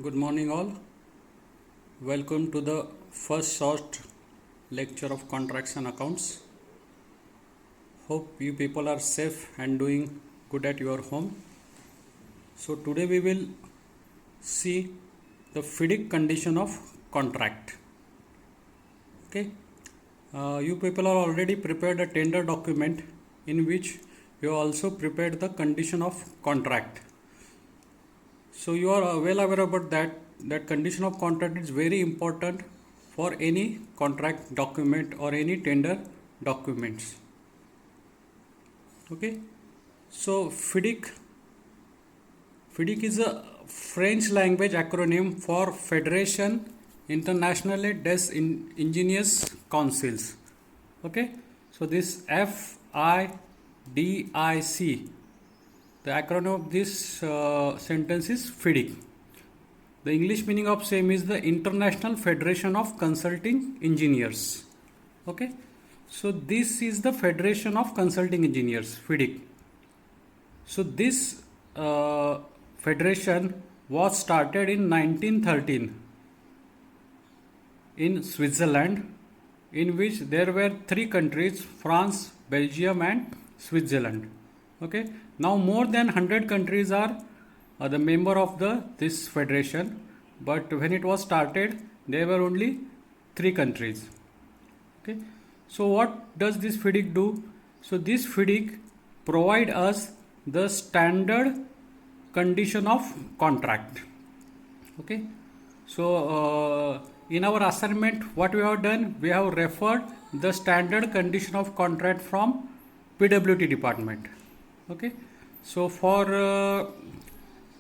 Good morning, all. Welcome to the first short lecture of contracts and accounts. Hope you people are safe and doing good at your home. So, today we will see the FIDIC condition of contract. Okay, you people are already prepared a tender document in which you also prepared the condition of contract. So you are well aware about that condition of contract is very important for any contract document or any tender documents. Okay, so FIDIC is a French language acronym for Federation Internationale des Ingenieurs Councils. Okay, so this FIDIC, the acronym of this sentence is FIDIC. The English meaning of same is the International Federation of Consulting Engineers. Okay, so this is the Federation of Consulting Engineers, FIDIC. So this federation was started in 1913 in Switzerland, in which there were three countries: France, Belgium, and Switzerland. Okay, now more than 100 countries are the member of this federation, but when it was started there were only three countries. Okay, so what does this FIDIC do? So this FIDIC provide us the standard condition of contract. Okay, so in our assignment what we have done, we have referred the standard condition of contract from PWT department. Okay, so for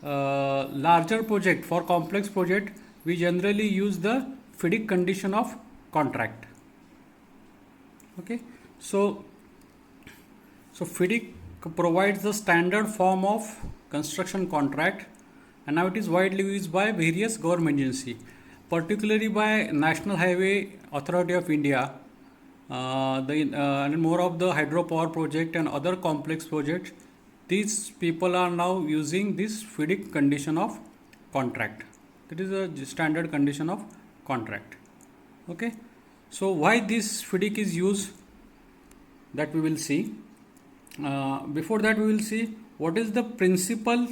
larger project, for complex project, we generally use the FIDIC condition of contract. Okay, so FIDIC provides the standard form of construction contract, and now it is widely used by various government agencies, particularly by National Highway Authority of India, and more of the hydropower project and other complex projects. These people are now using this FIDIC condition of contract. That is a standard condition of contract. Okay, so why this FIDIC is used, that we will see. Before that, we will see what is the principle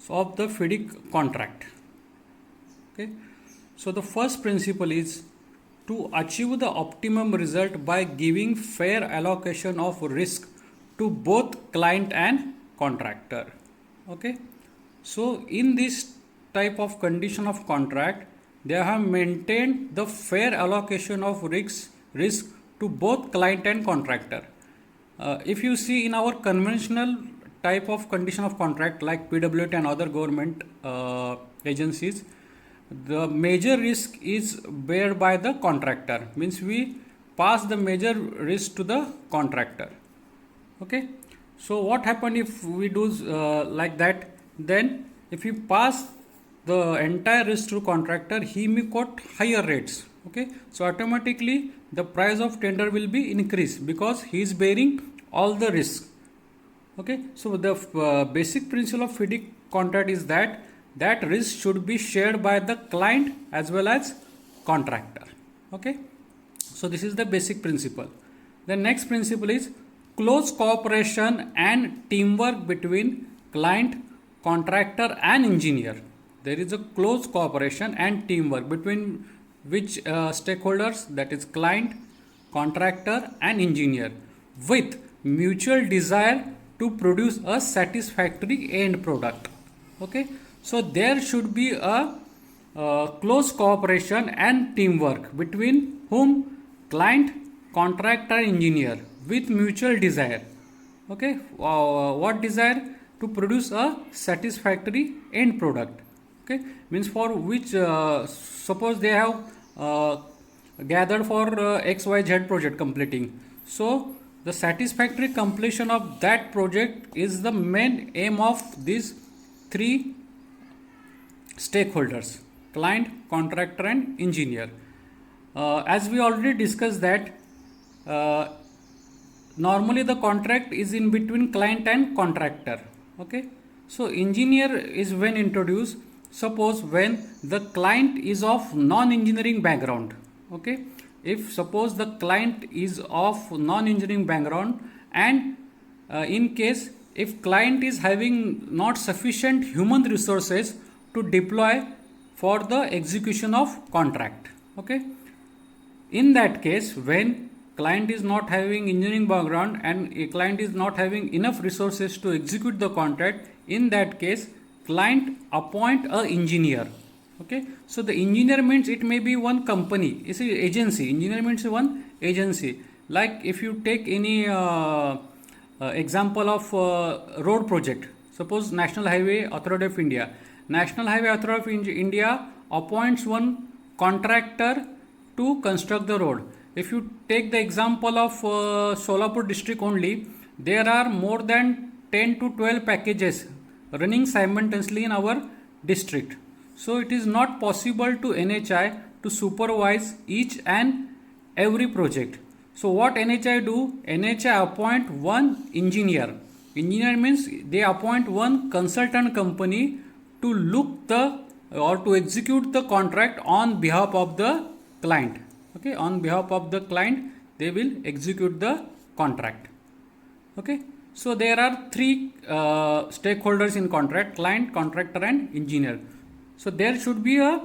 of the FIDIC contract. Okay, so the first principle is to achieve the optimum result by giving fair allocation of risk to both client and contractor. Okay, so in this type of condition of contract, they have maintained the fair allocation of risk to both client and contractor. If you see in our conventional type of condition of contract like PWT and other government agencies, the major risk is bear by the contractor, means we pass the major risk to the contractor. Okay, so what happen if we do like that? Then if we pass the entire risk to contractor, he may quote higher rates. Okay, so automatically the price of tender will be increased because he is bearing all the risk. Okay, so the basic principle of FIDIC contract is that risk should be shared by the client as well as contractor. Okay, so this is the basic principle. The next principle is close cooperation and teamwork between client, contractor, and engineer. There is a close cooperation and teamwork between which stakeholders, that is client, contractor, and engineer, with mutual desire to produce a satisfactory end product. Okay, so there should be a close cooperation and teamwork between whom? Client, contractor, engineer, with mutual desire. Okay, what desire? To produce a satisfactory end product. Okay, means for which suppose they have gathered for XYZ project completing. So the satisfactory completion of that project is the main aim of these three stakeholders: client, contractor, and engineer. As we already discussed that normally the contract is in between client and contractor. Okay, so engineer is when introduced. suppose when the client is of non-engineering background. Okay, if suppose the client is of non-engineering background, and in case if client is having not sufficient human resources to deploy for the execution of contract. Okay, in that case, when client is not having engineering background and a client is not having enough resources to execute the contract, in that case client appoint a engineer. Okay, so the engineer means it may be one company, it's an agency. Engineer means one agency. Like if you take any example of road project, suppose National Highway Authority of India. National Highway Authority of India appoints one contractor to construct the road. If you take the example of Solapur district only, there are more than 10 to 12 packages running simultaneously in our district. So it is not possible to NHI to supervise each and every project. So what NHI do? NHI appoint one engineer. Engineer means they appoint one consultant company to look the or to execute the contract on behalf of the client. Okay, on behalf of the client they will execute the contract. Okay, so there are three stakeholders in contract: client, contractor and engineer. So there should be a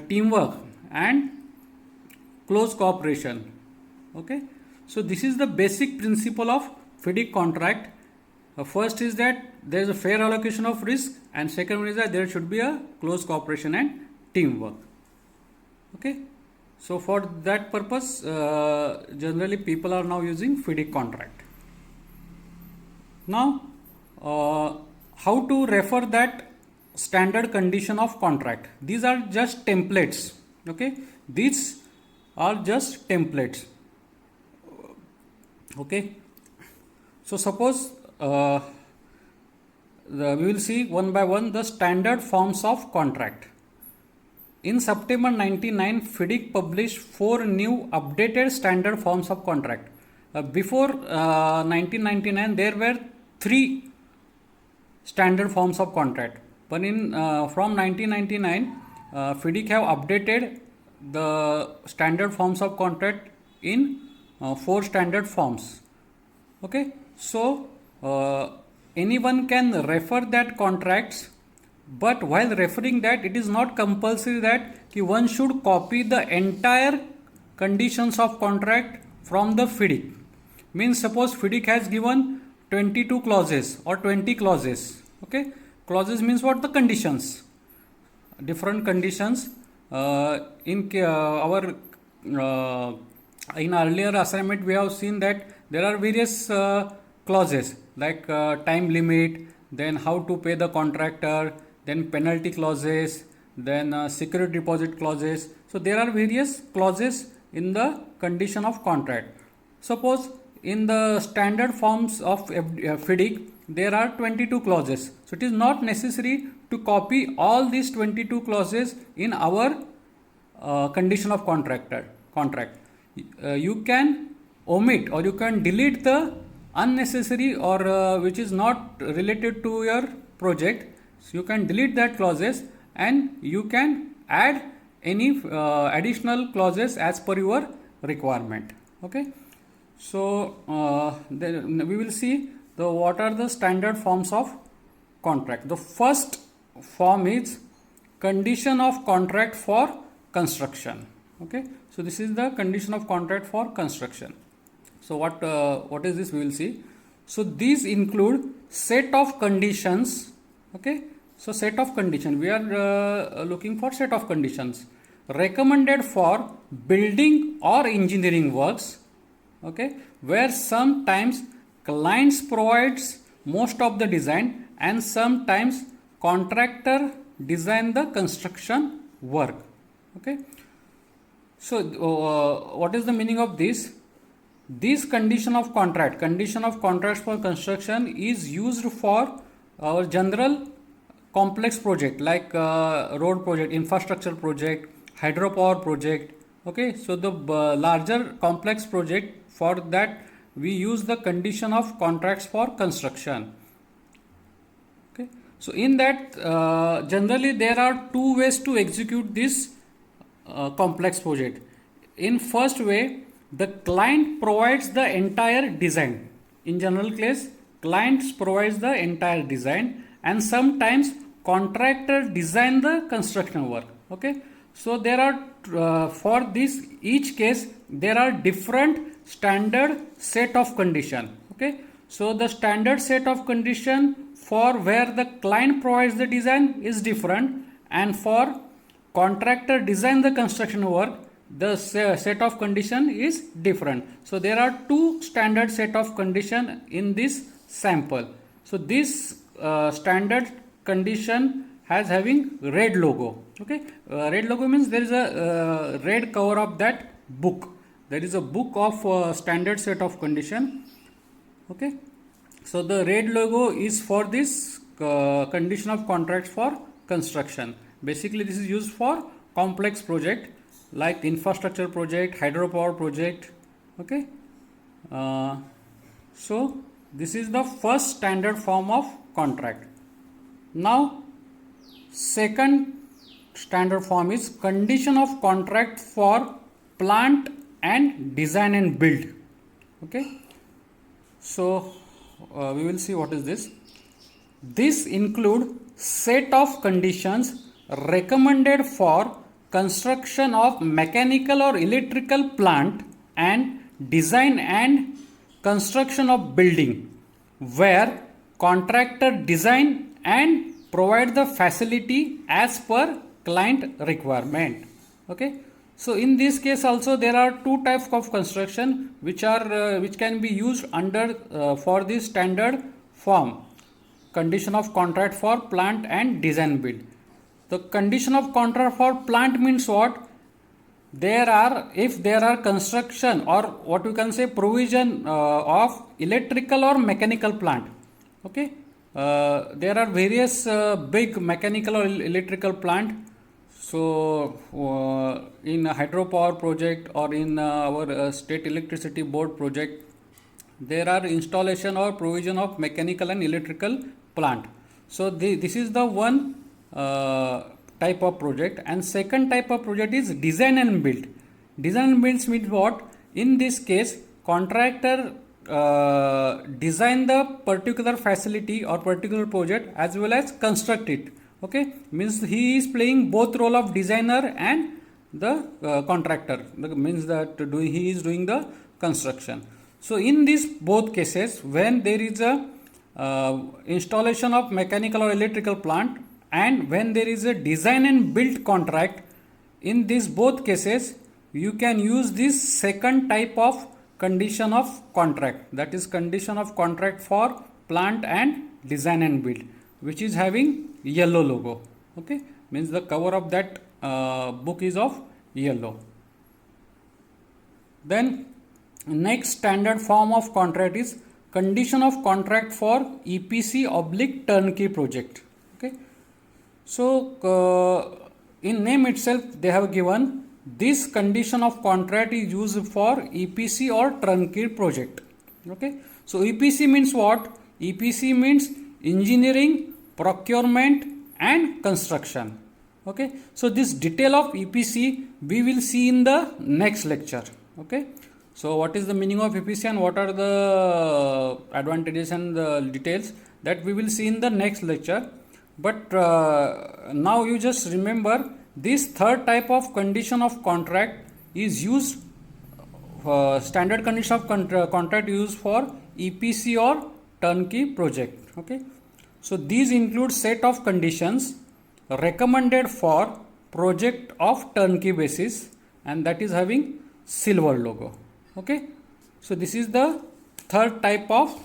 teamwork and close cooperation. Okay, so this is the basic principle of FIDIC contract. First is that there is a fair allocation of risk, and second one is that there should be a close cooperation and teamwork. Okay, so for that purpose generally people are now using FIDIC contract. Now how to refer that standard condition of contract? These are just templates. Okay, these are just templates. Okay, so suppose we will see one by one the standard forms of contract. In September 99, FIDIC published 4 new updated standard forms of contract. Before 1999, there were 3 standard forms of contract. But in from 1999, FIDIC have updated the standard forms of contract in 4 standard forms. Okay, so anyone can refer that contracts, but while referring that, it is not compulsory that one should copy the entire conditions of contract from the FIDIC. Means suppose FIDIC has given 22 clauses or 20 clauses. Okay, clauses means what? The conditions, different conditions. In our in earlier assignment we have seen that there are various clauses like time limit, then how to pay the contractor, then penalty clauses, then security deposit clauses. So there are various clauses in the condition of contract. Suppose in the standard forms of FIDIC there are 22 clauses. So it is not necessary to copy all these 22 clauses in our condition of contract. You can omit or you can delete the unnecessary or which is not related to your project. So you can delete that clauses and you can add any additional clauses as per your requirement. Okay, so then we will see what are the standard forms of contract. The first form is condition of contract for construction. Okay, so this is the condition of contract for construction. So what is this? We will see. So these include set of conditions. Okay, so set of condition, we are looking for set of conditions recommended for building or engineering works. Okay, where sometimes clients provides most of the design and sometimes contractor design the construction work. Okay, so what is the meaning of this? This condition of contracts for construction is used for our general complex project like road project, infrastructure project, hydropower project. Okay, so the larger complex project, for that we use the condition of contracts for construction. Okay, So in that, generally there are two ways to execute this complex project. In first way, the client provides the entire design. In general case, clients provides the entire design, and sometimes contractor design the construction work. Okay, so there are for this each case there are different standard set of condition. Okay, so the standard set of condition for where the client provides the design is different, and for contractor design the construction work the set of condition is different. So there are two standard set of condition in this sample. So this standard condition has having red logo. Okay, red logo means there is a red cover of that book. There is a book of standard set of condition. Okay, so the red logo is for this condition of contract for construction. Basically this is used for complex project like infrastructure project, hydropower project. Okay, so this is the first standard form of contract. Now second standard form is condition of contract for plant and design and build. Okay, so we will see what is this. This include set of conditions recommended for construction of mechanical or electrical plant and design and construction of building where contractor design and provide the facility as per client requirement. Okay, so in this case also there are two types of construction which are which can be used under for this standard form, condition of contract for plant and design build. The condition of contract for plant means what? There are, if there are construction or what we can say provision of electrical or mechanical plant. Okay, there are various big mechanical or electrical plant. So in a hydropower project or in our state electricity board project, there are installation or provision of mechanical and electrical plant. So this is the one type of project, and second type of project is design and build. Design and build means what? In this case, contractor design the particular facility or particular project as well as construct it. Okay, means he is playing both role of designer and the contractor. Means that he is doing the construction. So in these both cases, when there is a installation of mechanical or electrical plant and when there is a design and build contract, in these both cases you can use this second type of condition of contract, that is condition of contract for plant and design and build, which is having yellow logo. Okay, means the cover of that book is of yellow. Then next standard form of contract is condition of contract for EPC/turnkey project. Okay, so in name itself they have given this condition of contract is used for EPC or turnkey project. Okay, so EPC means what? EPC means engineering, procurement and construction. Okay, so this detail of EPC we will see in the next lecture. Okay, so what is the meaning of EPC and what are the advantages and the details, that we will see in the next lecture. But now you just remember this third type of condition of contract is used, standard condition of contract used for EPC or turnkey project. Okay, so these include set of conditions recommended for project of turnkey basis, and that is having silver logo. Okay, so this is the third type of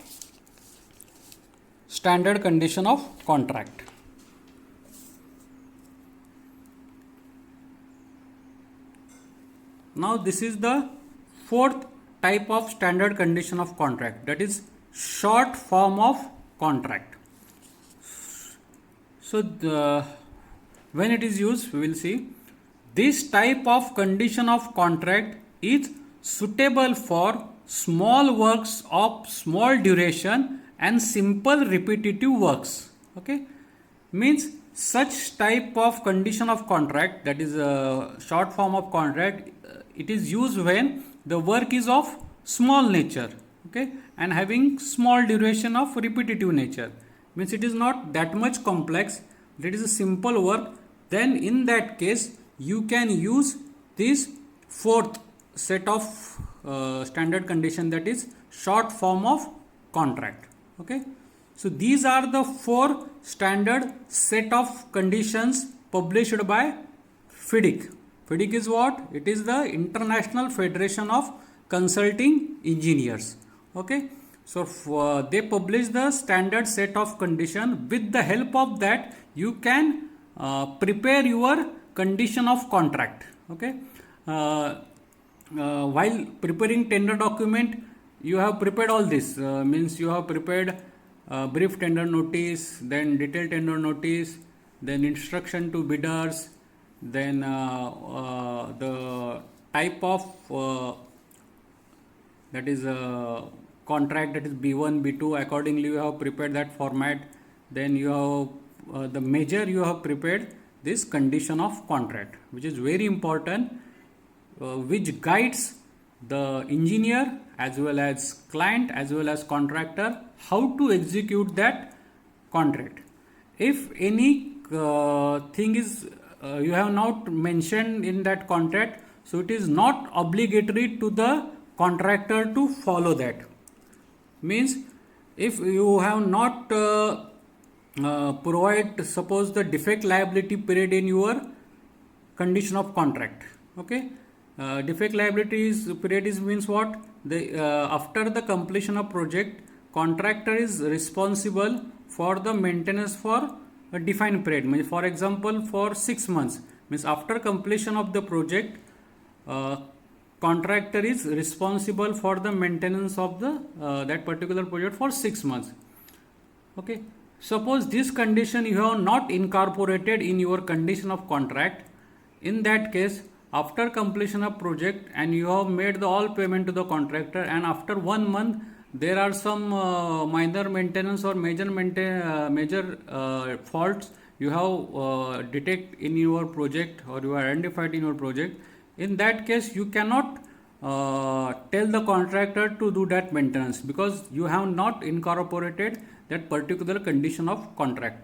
standard condition of contract. Now this is the fourth type of standard condition of contract, that is short form of contract. So when it is used, we will see this type of condition of contract is suitable for small works of small duration and simple repetitive works. Okay, means such type of condition of contract, that is a short form of contract, it is used when the work is of small nature, okay, and having small duration of repetitive nature, means it is not that much complex, it is a simple work. Then in that case you can use this fourth set of standard condition, that is short form of contract. Okay, so these are the four standard set of conditions published by FIDIC. FIDIC is what? It is the International Federation of Consulting Engineers. Okay, so they publish the standard set of condition. With the help of that you can prepare your condition of contract. Okay, while preparing tender document, you have prepared all this, means you have prepared brief tender notice, then detailed tender notice, then instruction to bidders, then the type of that is contract, that is B1, B2, accordingly you have prepared that format. Then you have the measure you have prepared this condition of contract, which is very important, which guides the engineer as well as client as well as contractor how to execute that contract. If any thing is you have not mentioned in that contract, so it is not obligatory to the contractor to follow that. Means if you have not provide, suppose, the defect liability period in your condition of contract. Okay, defect liability period is means what? The after the completion of project, contractor is responsible for the maintenance for a defined period. Means for example, for 6 months, means after completion of the project, contractor is responsible for the maintenance of the that particular project for 6 months. Okay, suppose this condition you have not incorporated in your condition of contract. In that case, after completion of project and you have made the all payment to the contractor, and after 1 month there are some minor maintenance or major faults you have detect in your project or you are identified in your project. In that case you cannot tell the contractor to do that maintenance, because you have not incorporated that particular condition of contract.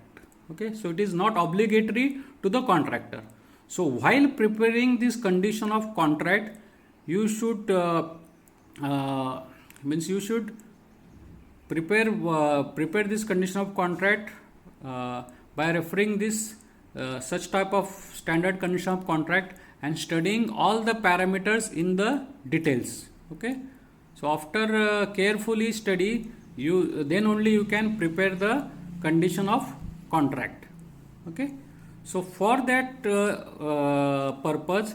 Okay, so it is not obligatory to the contractor. So while preparing this condition of contract, you should means you should prepare this condition of contract by referring this such type of standard condition of contract and studying all the parameters in the details. Okay, so after carefully study, you then only you can prepare the condition of contract. Okay, so for that purpose,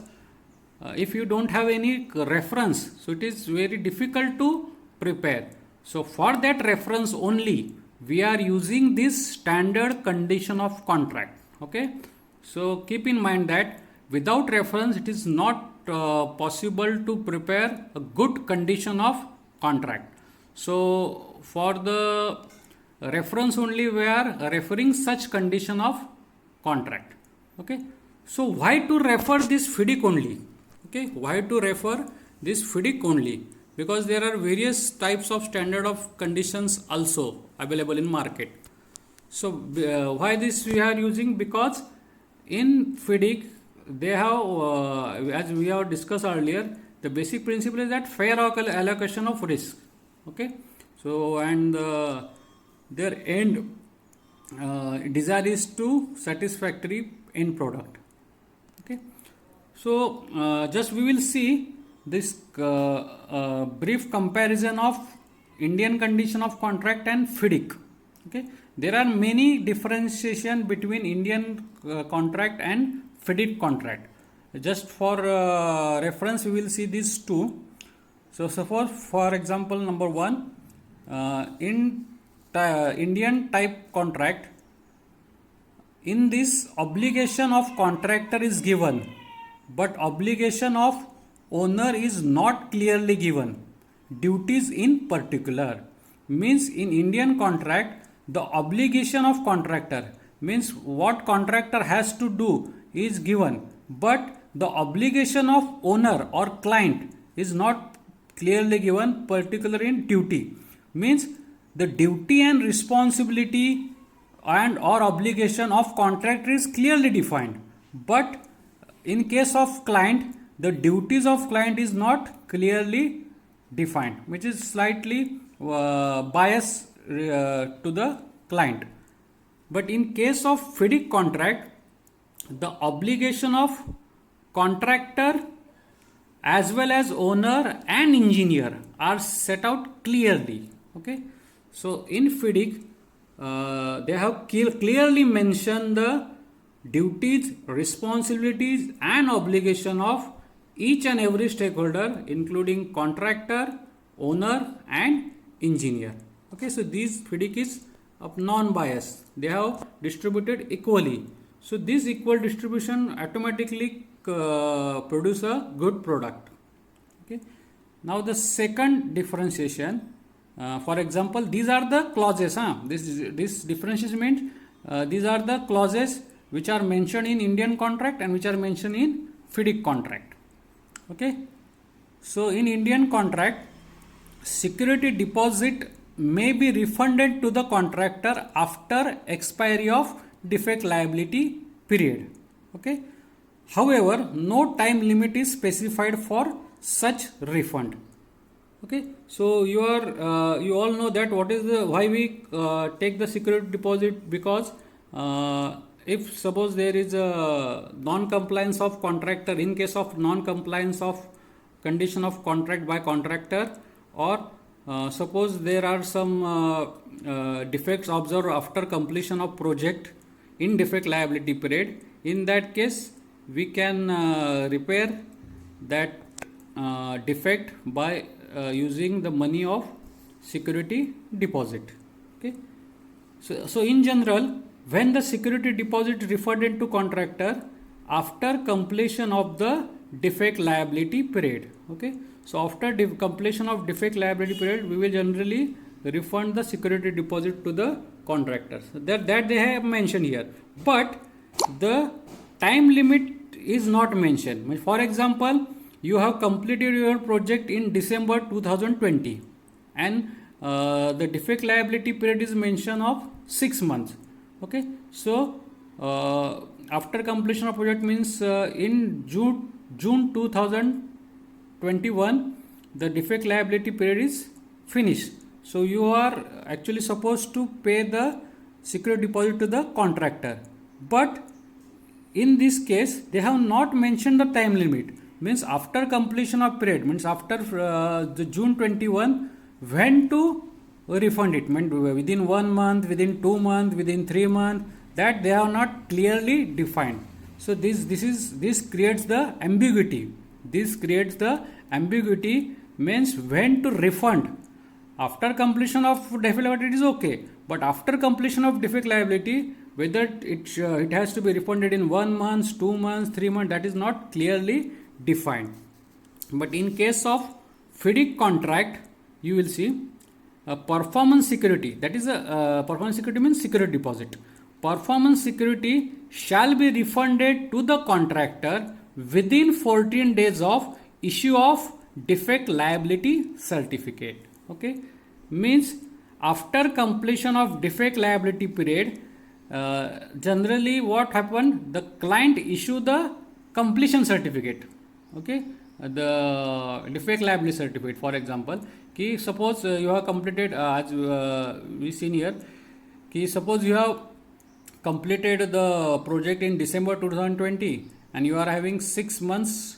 if you don't have any reference, so it is very difficult to prepare. So for that reference only we are using this standard condition of contract. Okay, so keep in mind that without reference it is not possible to prepare a good condition of contract. So for the reference only we are referring such condition of contract. Okay, so why to refer this FIDIC only? Okay, why to refer this FIDIC only? Because there are various types of standard of conditions also available in market. So why this we are using? Because in FIDIC they have as we have discussed earlier, the basic principle is that fair allocation of risk. Okay, so and their end desire is to satisfactory end product. Okay, so just we will see this brief comparison of Indian condition of contract and FIDIC. Okay, there are many differentiation between Indian contract and FIDIC contract. Just for reference we will see these two. So suppose for example number 1, in Indian type contract, in this obligation of contractor is given, but obligation of owner is not clearly given. Duties in particular, means in Indian contract the obligation of contractor, means what contractor has to do is given, but the obligation of owner or client is not clearly given, particularly in duty. Means the duty and responsibility and or obligation of contractor is clearly defined, but in case of client, the duties of client is not clearly defined, which is slightly biased to the client. But in case of FIDIC contract, the obligation of contractor as well as owner and engineer are set out clearly. Okay, so in FIDIC, they have clearly mentioned the duties, responsibilities, and obligation of each and every stakeholder, including contractor, owner, and engineer. Okay, so these FIDIC is of non-bias. They have distributed equally. So this equal distribution automatically produce a good product. Okay. Now the second differentiation. For example, these are the clauses. This differentiation means these are the clauses which are mentioned in Indian contract and which are mentioned in FIDIC contract. Okay. So in Indian contract, security deposit may be refunded to the contractor after expiry of defect liability period. Okay. However, no time limit is specified for such refund. Okay, so you all know that what is the why we take the security deposit, because if suppose there is a non-compliance of contractor, in case of non-compliance of condition of contract by contractor, or suppose there are some defects observed after completion of project in defect liability period, in that case we can repair that defect by using the money of security deposit. Okay, so in general, when the security deposit refunded to contractor after completion of the defect liability period. Okay, so after completion of defect liability period, we will generally refund the security deposit to the contractors. That they have mentioned here, but the time limit is not mentioned. For example, you have completed your project in December 2020 and the defect liability period is mentioned of 6 months. Okay, so after completion of project means in June 2021 the defect liability period is finished. So you are actually supposed to pay the security deposit to the contractor, but in this case they have not mentioned the time limit. Means after completion of period, means after the June 21, when to refund it, means within 1 month, within 2 months, within 3 months, that they have not clearly defined. So this creates the ambiguity. This creates the ambiguity, means when to refund. After completion of defect liability it is okay, but after completion of defect liability, whether it has to be refunded in 1 month, 2 months, 3 months, that is not clearly defined. But in case of FIDIC contract, you will see performance security, that is a performance security means security deposit. Performance security shall be refunded to the contractor within 14 days of issue of defect liability certificate. Okay, means after completion of defect liability period, generally what happened, the client issue the completion certificate. Okay, the defect liability certificate. For example, ki suppose you have completed as we seen here, ki suppose you have completed the project in December 2020 and you are having 6 months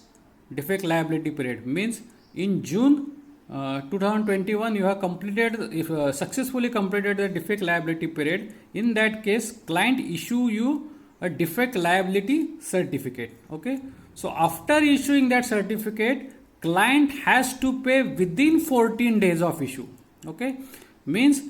defect liability period, means in June 2021 you have completed, if successfully completed the defect liability period, in that case client issue you a defect liability certificate. Okay, so after issuing that certificate, client has to pay within 14 days of issue. Okay, means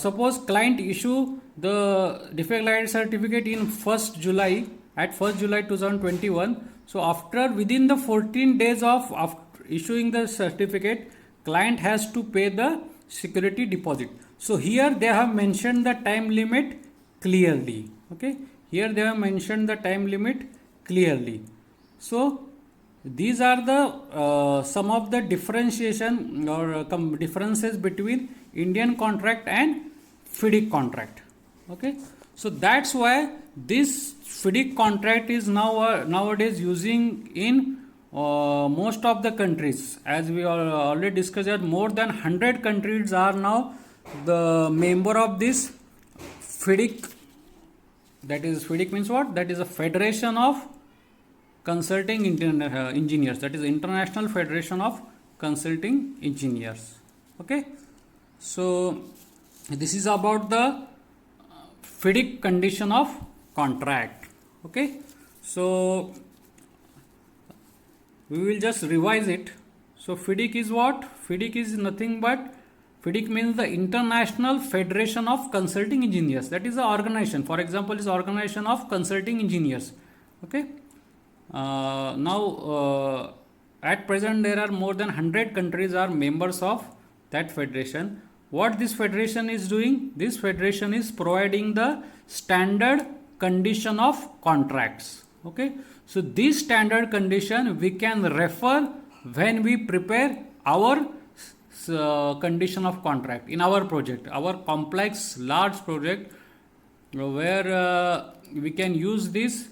suppose client issue the defect liability certificate in 1st July, at 1st July 2021. So after within the 14 days of after issuing the certificate, client has to pay the security deposit. So here they have mentioned the time limit clearly. Okay, here they have mentioned the time limit clearly. So these are the some of the differentiation or differences between Indian contract and FIDIC contract. Okay, so that's why this FIDIC contract is nowadays using in most of the countries. As we already discussed, that more than 100 countries are now the member of this FIDIC. That is, FIDIC means what? That is a federation of consulting engineers. That is International Federation of Consulting Engineers. Okay, so this is about the FIDIC condition of contract. Okay, so we will just revise it. So FIDIC is what? FIDIC is nothing but, FIDIC means the International Federation of Consulting Engineers. That is the organization. For example, is Organization of Consulting Engineers. Okay. Now at present there are more than 100 countries are members of that federation. What this federation is doing? This federation is providing the standard condition of contracts. Okay, so this standard condition we can refer when we prepare our condition of contract in our project, our complex large project, where we can use this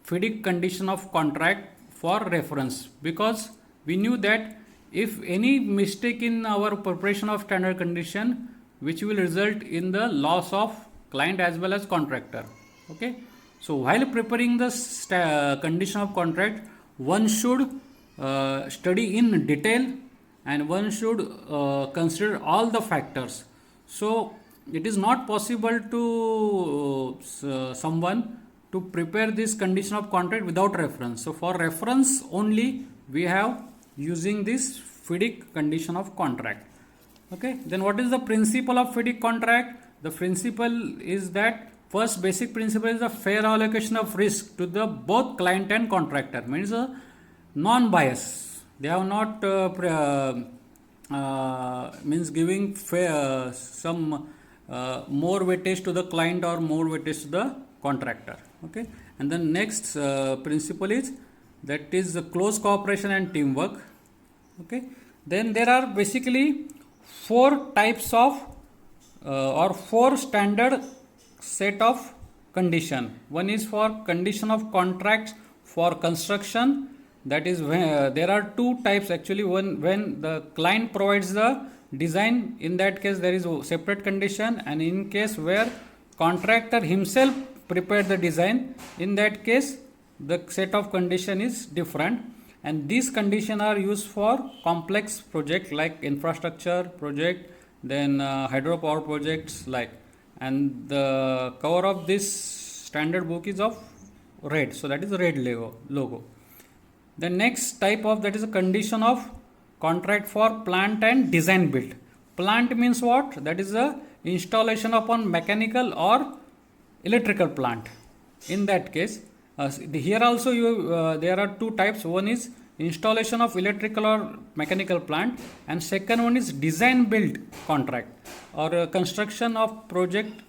FIDIC condition of contract for reference, because we knew that if any mistake in our preparation of standard condition, which will result in the loss of client as well as contractor. Okay, so while preparing the condition of contract, one should study in detail and one should consider all the factors. So it is not possible to someone to prepare this condition of contract without reference. So for reference only we have using this FIDIC condition of contract. Okay, then what is the principle of FIDIC contract? The principle is that, first basic principle is the fair allocation of risk to the both client and contractor, means a non-bias. They have not means giving fair, some more weightage to the client or more weightage to the contractor. Okay, and then next principle is, that is the close cooperation and teamwork. Okay, then there are basically four types of or four standard set of condition. One is for condition of contracts for construction. That is when there are two types actually. One, when the client provides the design, in that case there is a separate condition, and in case where contractor himself prepared the design, in that case the set of condition is different. And these conditions are used for complex project like infrastructure project, then hydropower projects like, and the cover of this standard book is of red, so that is the red logo. The next type of, that is a condition of contract for plant and design build. Plant means what? That is the installation upon mechanical or electrical plant. In that case, here also there are two types. One is installation of electrical or mechanical plant, and second one is design build contract or construction of project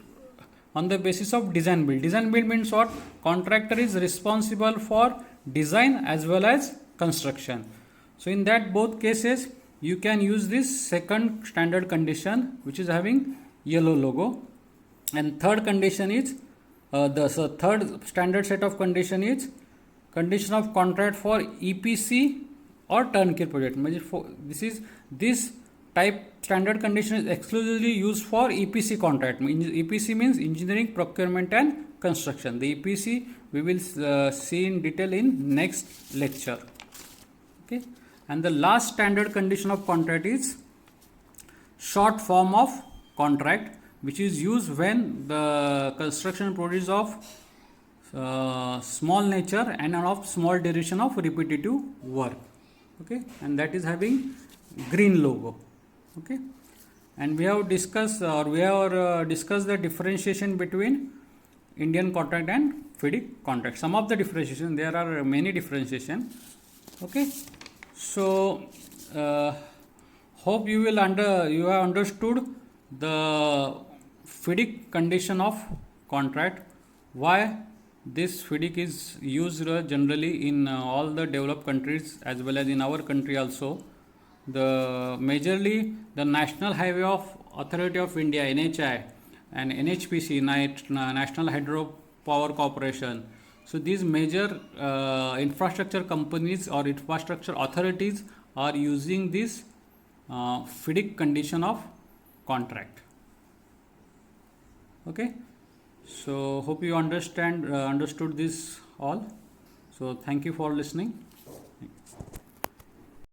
on the basis of design build. Design build means what? Contractor is responsible for design as well as construction. So in that both cases you can use this second standard condition, which is having yellow logo. And third condition is the third standard set of condition is condition of contract for EPC or turnkey project. This type standard condition is exclusively used for EPC contract. EPC means engineering, procurement and construction. The EPC we will see in detail in next lecture. Okay, and the last standard condition of contract is short form of contract, which is used when the construction project is of small nature and of small duration of repetitive work. Okay, and that is having green logo. Okay, and we have discussed the differentiation between Indian contract and FIDIC contract. Some of the differentiation, there are many differentiation. Okay, so hope you have understood the FIDIC condition of contract. Why this FIDIC is used generally in all the developed countries as well as in our country also. The majorly the National Highway of Authority of India (NHI) and NHPC National Hydro Power Corporation. So these major infrastructure companies or infrastructure authorities are using this FIDIC condition of contract. Okay, so hope you understood this all. So thank you for listening.